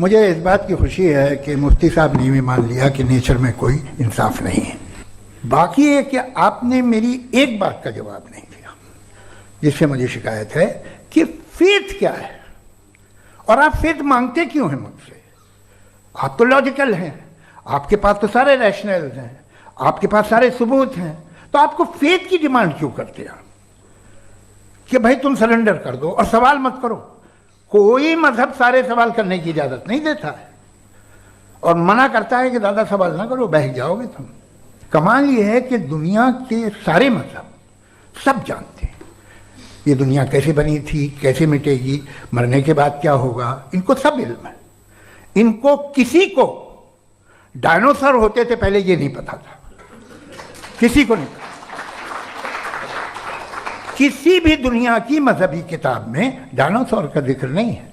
मुझे इस बात की खुशी है कि मुफ्ती साहब ने भी मान लिया कि नेचर में कोई इंसाफ नहीं है। बाकी है कि आपने मेरी एक बात का जवाब नहीं दिया, जिससे मुझे शिकायत है कि फेथ क्या है और आप फेथ मांगते क्यों हैं मुझसे? आप तो लॉजिकल हैं, आपके पास तो सारे रैशनल्स हैं, आपके पास सारे सबूत हैं, तो आपको फेथ की डिमांड क्यों करते हैं कि भाई तुम सरेंडर कर दो और सवाल मत करो? कोई मजहब सारे सवाल करने की इजाजत नहीं देता है और मना करता है कि ज़्यादा सवाल ना करो, बह जाओगे तुम। कमाल ये है कि दुनिया के सारे मजहब सब जानते हैं ये दुनिया कैसे बनी थी, कैसे मिटेगी, मरने के बाद क्या होगा, इनको सब इल्म है। इनको किसी को डायनासोर होते थे पहले ये नहीं पता था, किसी को नहीं पता। किसी भी दुनिया की मजहबी किताब में डायनासोर का जिक्र नहीं है।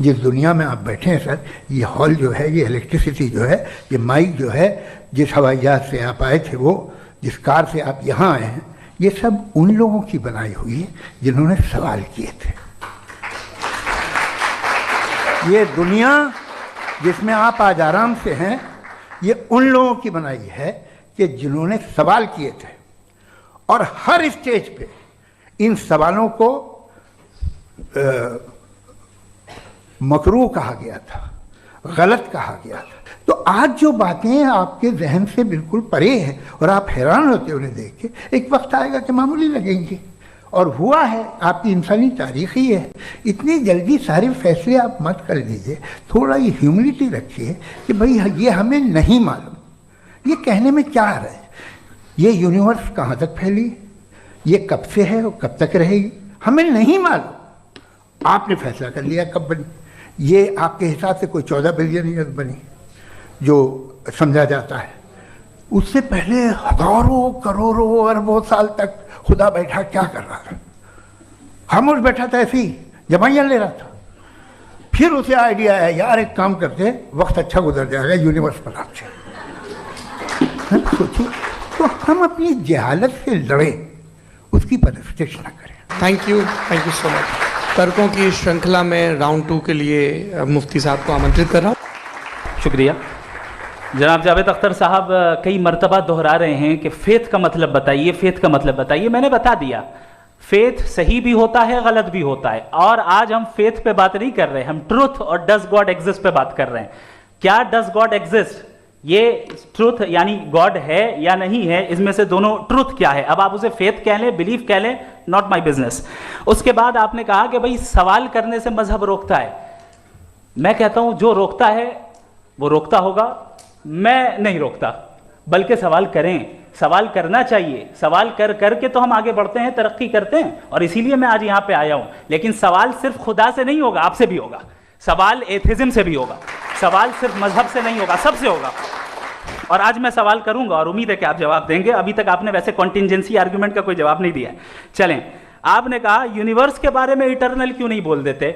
जिस दुनिया में आप बैठे हैं सर, ये हॉल जो है, ये इलेक्ट्रिसिटी जो है, ये माइक जो है, जिस हवाई जहाज से आप आए थे, वो जिस कार से आप यहाँ आए हैं, ये सब उन लोगों की बनाई हुई है जिन्होंने सवाल किए थे। ये दुनिया जिसमें आप आज आराम से हैं, ये उन लोगों की बनाई है कि जिन्होंने सवाल किए थे और हर स्टेज पे इन सवालों को मकरूह कहा गया था, गलत कहा गया था। तो आज जो बातें आपके जहन से बिल्कुल परे हैं और आप हैरान होते हो उन्हें देख के, एक वक्त आएगा कि मामूली लगेंगे। और हुआ है, आपकी इंसानी तारीख ही है। इतनी जल्दी सारे फैसले आप मत कर दीजिए, थोड़ा ये ह्यूमिलिटी रखिए कि भाई ये हमें नहीं मालूम। ये कहने में क्या आ रहा है? ये यूनिवर्स कहाँ तक फैली, ये कब से है और कब तक रहेगी, हमें नहीं मालूम। आपने फैसला कर लिया कब बनी। ये आपके हिसाब से कोई 14 बिलियन ईयर बनी जो समझा जाता है। उससे पहले हजारों करोड़ों अरबों साल तक खुदा बैठा क्या कर रहा था? खामोश बैठा था, ऐसी जमाइयाँ ले रहा था। फिर उसे आइडिया आया, यार एक काम करते, वक्त अच्छा गुजर जाएगा, यूनिवर्स बनाते। सोचिए, तो हम अपनी जहालत से लड़े, उसकी परस्तिश न करें। Thank you so much. तर्कों की श्रृंखला में राउंड 2 के लिए मुफ्ती साहब को आमंत्रित कर रहा हूँ। शुक्रिया। जनाब जावेद अख्तर साहब कई मरतबा दोहरा रहे हैं कि फेथ का मतलब बताइए, फेथ का मतलब बताइए। मैंने बता दिया, फेथ सही भी होता है, गलत भी होता है। और आज हम फेथ पे बात नहीं कर रहे, हम ट्रूथ और डज गॉड एग्जिस्ट पे बात कर रहे हैं। क्या डज गॉड एग्जिस्ट, ये ट्रूथ यानी गॉड है या नहीं है, इसमें से दोनों ट्रूथ क्या है। अब आप उसे फेथ कह लें, बिलीफ कह लें, नॉट माई बिजनेस। उसके बाद आपने कहा कि भाई सवाल करने से मजहब रोकता है। मैं कहता हूं जो रोकता है वो रोकता होगा, मैं नहीं रोकता। बल्कि सवाल करें, सवाल करना चाहिए। सवाल कर करके तो हम आगे बढ़ते हैं, तरक्की करते हैं, और इसीलिए मैं आज यहां पे आया हूं। लेकिन सवाल सिर्फ खुदा से नहीं होगा, आपसे भी होगा। सवाल एथिज्म से भी होगा, सवाल सिर्फ मजहब से नहीं होगा, सबसे होगा। और आज मैं सवाल करूंगा और उम्मीद है कि आप जवाब देंगे। अभी तक आपने वैसे कॉन्टिंजेंसी आर्गुमेंट का कोई जवाब नहीं दिया है। चलें, आपने कहा यूनिवर्स के बारे में इटर्नल क्यों नहीं बोल देते।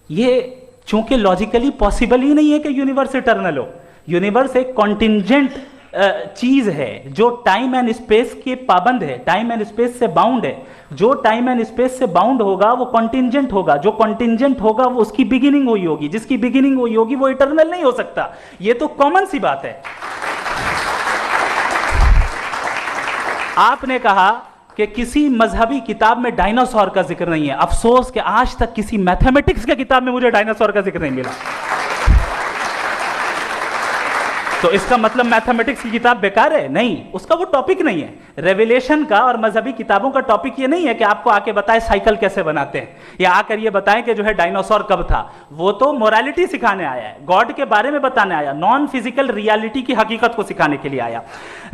ये चूंकि लॉजिकली पॉसिबल ही नहीं है कि यूनिवर्स इटर्नल हो। यूनिवर्स एक कॉन्टिंजेंट चीज है जो टाइम एंड स्पेस के पाबंद है, टाइम एंड स्पेस से बाउंड है। जो टाइम एंड स्पेस से बाउंड होगा वो कॉन्टिंजेंट होगा, जो कॉन्टिंजेंट होगा वो उसकी बिगिनिंग हुई होगी, जिसकी बिगिनिंग हुई होगी वो इटर्नल नहीं हो सकता। ये तो कॉमन सी बात है। आपने कहा कि किसी मजहबी किताब में डायनासोर का जिक्र नहीं है। अफसोस कि आज तक किसी मैथमेटिक्स के किताब में मुझे डायनासोर का जिक्र नहीं मिला। तो इसका मतलब मैथमेटिक्स की किताब बेकार है? नहीं, उसका वो टॉपिक नहीं है। रेवलेशन का और मजहबी किताबों का टॉपिक ये नहीं है कि आपको आके बताए साइकिल कैसे बनाते हैं, या आकर ये बताएं कि जो है डायनासोर कब था। वो तो मोरालिटी सिखाने आया है, गॉड के बारे में बताने आया, नॉन फिजिकल रियलिटी की हकीकत को सिखाने के लिए आया।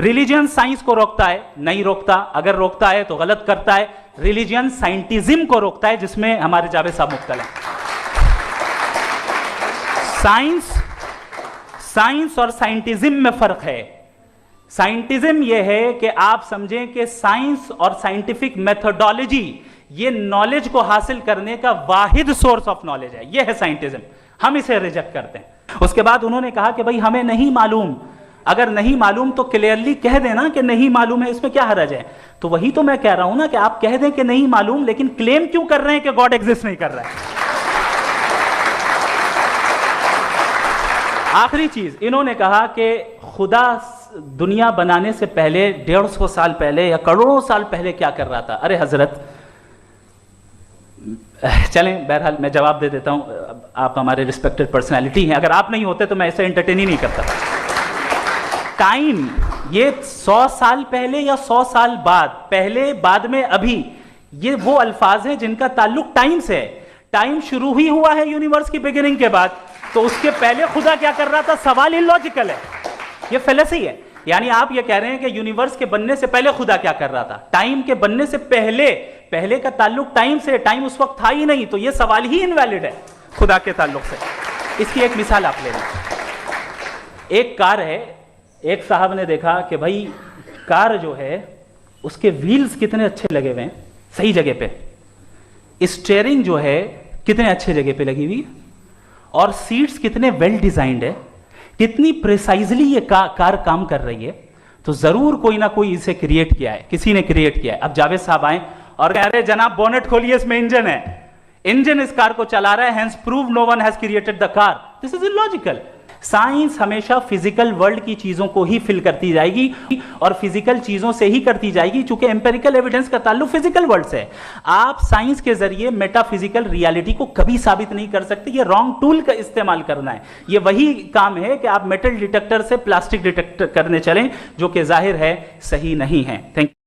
रिलीजियन साइंस को रोकता है? नहीं रोकता। अगर रोकता है तो गलत करता है। रिलीजियन साइंटिज्म को रोकता है, जिसमें हमारे जावेद साहब मुब्तला हैं। साइंस और साइंटिज्म में फर्क है। साइंटिज्म यह है कि आप समझें कि साइंस और साइंटिफिक मेथोडोलॉजी ये नॉलेज को हासिल करने का वाहिद सोर्स ऑफ नॉलेज है। यह है साइंटिज्म, हम इसे रिजेक्ट करते हैं। उसके बाद उन्होंने कहा कि भाई हमें नहीं मालूम। अगर नहीं मालूम तो क्लियरली कह देना कि नहीं मालूम है, इसमें क्या हर्ज है। तो वही तो मैं कह रहा हूं ना कि आप कह दें कि नहीं मालूम, लेकिन क्लेम क्यों कर रहे हैं कि गॉड एग्जिस्ट नहीं कर रहा है। आखिरी चीज, इन्होंने कहा कि खुदा दुनिया बनाने से पहले 150 साल पहले या करोड़ों साल पहले क्या कर रहा था। अरे हजरत, चलें, बहरहाल मैं जवाब दे देता हूं, आप हमारे रिस्पेक्टेड पर्सनालिटी हैं, अगर आप नहीं होते तो मैं ऐसे एंटरटेन ही नहीं करता। टाइम, ये 100 साल पहले या 100 साल बाद, पहले बाद में अभी, ये वो अल्फाज हैं जिनका ताल्लुक टाइम से है। टाइम शुरू ही हुआ है यूनिवर्स की बिगिनिंग के बाद, तो उसके पहले खुदा क्या कर रहा था? सवाल इलॉजिकल है, ये फेलेसी है। यानी आप ये कह रहे हैं कि यूनिवर्स के बनने से पहले खुदा क्या कर रहा था? टाइम के बनने से पहले, पहले का ताल्लुक टाइम से, टाइम उस वक्त था ही नहीं, तो ये सवाल ही इनवैलिड है खुदा के ताल्लुक से। इसकी एक मिसाल आप ले लें। एक कार है, एक साहब ने देखा कि भाई कार जो है उसके व्हील्स कितने अच्छे लगे हुए हैं, सही जगह पे, स्टीयरिंग जो है कितने अच्छे जगह पे लगी हुई है, और सीट्स कितने वेल डिजाइंड है, कितनी प्रिसाइजली ये कार काम कर रही है, तो जरूर कोई ना कोई इसे क्रिएट किया है, किसी ने क्रिएट किया है। अब जावेद साहब आए और कह रहे जनाब बोनेट खोलिए, इसमें इंजन है, इंजन इस कार को चला रहा है, hence prove no one has created the car. This is illogical. Science हमेशा फिजिकल वर्ल्ड की चीजों को ही फिल करती जाएगी और फिजिकल चीजों से ही करती जाएगी, चूंकि एम्पेरिकल एविडेंस का ताल्लुक फिजिकल वर्ल्ड से है। आप साइंस के जरिए मेटाफिजिकल रियलिटी को कभी साबित नहीं कर सकते, ये रॉन्ग टूल का इस्तेमाल करना है। ये वही काम है कि आप मेटल डिटेक्टर से प्लास्टिक डिटेक्टर करने चलें, जो कि जाहिर है सही नहीं है। Thank you.